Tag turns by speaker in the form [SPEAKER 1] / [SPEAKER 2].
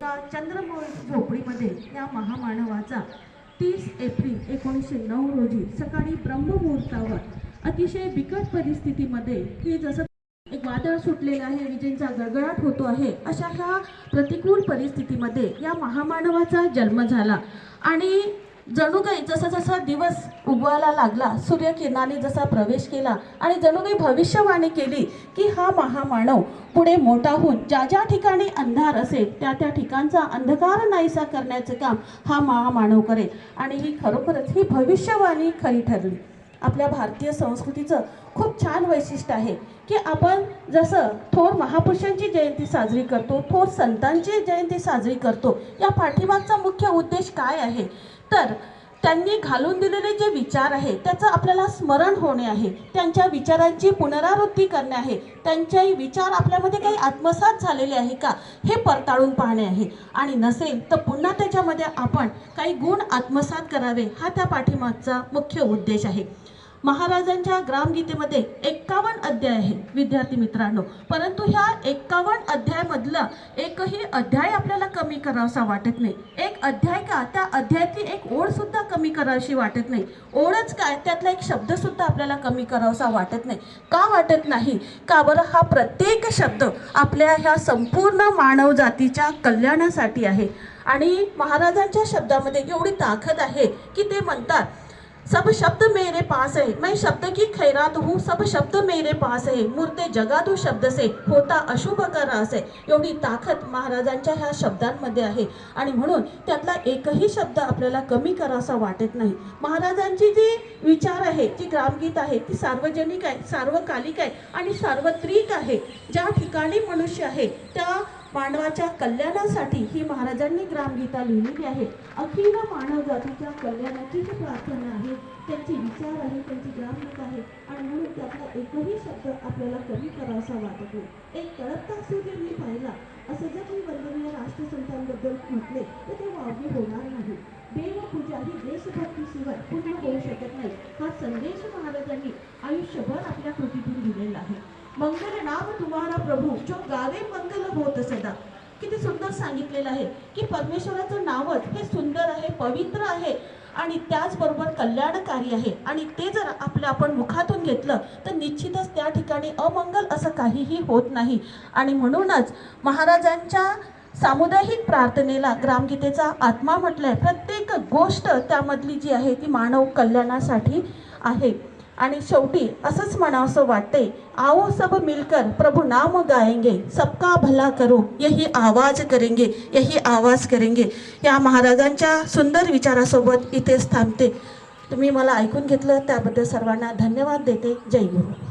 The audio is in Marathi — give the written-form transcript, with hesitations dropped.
[SPEAKER 1] चंद्रमौळी झोपडीमध्ये या महामानवाचा 30 एप्रिल 1909 रोजी सकाळी ब्रह्ममुहूर्तावर अतिशय बिकट परिस्थितीमध्ये की जसं एक वादळ सुटलेलं आहे, विजेंचा गडगडाट होतो आहे, अशा ह्या प्रतिकूल परिस्थितीमध्ये या महामानवाचा जन्म झाला. आणि जणू काही जसा जसा दिवस उगवायला लागला, सूर्यकिरणाने जसा प्रवेश केला आणि जणू काही भविष्यवाणी केली की हा महामानव पुढे मोठा होऊन ज्या ज्या ठिकाणी अंधार असेल त्या त्या ठिकाणचा अंधकार नाहीसा करण्याचे काम हा महामानव करेल. आणि ही खरोखरच ही भविष्यवाणी खरी ठरली. आपल्या भारतीय संस्कृतीचं खूप छान वैशिष्ट्य आहे की आपण जसं थोर महापुरुषांची जयंती साजरी करतो, थोर संतांची जयंती साजरी करतो, या पाठीमागचा मुख्य उद्देश काय आहे तर त्यांनी घालून दिलेले जे विचार आहे त्याचं आपल्याला स्मरण होणे आहे, त्यांच्या विचारांची पुनरावृत्ती करणे आहे, त्यांचे विचार आपल्यामध्ये काही आत्मसात झालेले आहे का हे पडताळून पाहणे आहे. आणि नसेल तर पुन्हा त्याच्यामध्ये आपण काही गुण आत्मसात करावे, हा त्या पाठीमागचा मुख्य उद्देश आहे. महाराजांच्या ग्रामगीतेमध्ये 51 अध्याय आहे विद्यार्थी मित्रांनो, परंतु ह्या 51 अध्यायामधला एकही अध्याय आपल्याला कमी करावासा वाटत नाही. एक अध्याय का, त्या अध्यायातली एक ओळ सुद्धा कमी करावीशी वाटत नाही. ओळच काय, त्यातला एक शब्द सुद्धा आपल्याला कमी करावासा वाटत नाही. का वाटत नाही? का बरं? हा प्रत्येक शब्द आपल्या ह्या संपूर्ण मानव जातीच्या कल्याणासाठी आहे. आणि महाराजांच्या शब्दामध्ये एवढी ताकद आहे की ते म्हणतात, सब शब्द मेरे पास है, मैं शब्द की खैरात हूँ, सब शब्द मेरे पास है, मूर्ते जगादू शब्द से होता अशुभ का रास है. एवढी ताकद महाराजांच्या ह्या शब्दांमध्ये आहे. आणि म्हणून त्यातला एकही शब्द आपल्याला कमी करावासा वाटत नाही. महाराजांची जी विचार आहे, जी ग्रामगीत आहे, ती सार्वजनिक आहे, सार्वकालिक आहे आणि सार्वत्रिक आहे. ज्या ठिकाणी मनुष्य आहे त्या मानवाच्या कल्याणासाठी ही महाराजांनी ग्रामगीता लिहिलेली आहे. अखिल मानव जातीच्या कल्याणाची जी प्रार्थना आहे, त्यांचे विचार आहे, त्यांची ग्रामगीता आहे. आणि म्हणून त्यातला एकही शब्द आपल्याला कमी करावासा वाटत नाही. एक तळपता सूर्य मी पाहिला असं जर मी वंदनीय राष्ट्रसंतांबद्दल म्हटले तर ते वावगे होणार नाही. देवपूजा ही देशभक्तीशिवाय पूर्ण होऊ शकत नाही. हा संदेश महाराजांनी आयुष्यभर आपल्या कृतीतून दिलेला आहे. मंगल नाम तुम्हारा प्रभू जो गावे मंगल होत सदा. किती सुंदर सांगितलेलं आहे की परमेश्वराचं नावच हे सुंदर आहे, पवित्र आहे आणि त्याचबरोबर कल्याणकारी आहे. आणि ते जर आपण मुखातून घेतलं तर निश्चितच त्या ठिकाणी अमंगल असं काहीही होत नाही. आणि म्हणूनच महाराजांच्या सामुदायिक प्रार्थनेला ग्रामगीतेचा आत्मा म्हटलंय. प्रत्येक गोष्ट त्यामधली जी आहे ती मानव कल्याणासाठी आहे. आणि शेवटी असंच म्हणावंसं वाटते, आओ सब मिलकर प्रभु नाम गाएंगे, सबका भला करो यही आवाज करेंगे, यही आवाज करेंगे. या महाराजांच्या सुंदर विचारासोबत इथेच थांबते. तुम्ही मला ऐकून घेतलं त्याबद्दल सर्वांना धन्यवाद देते. जय गुरु.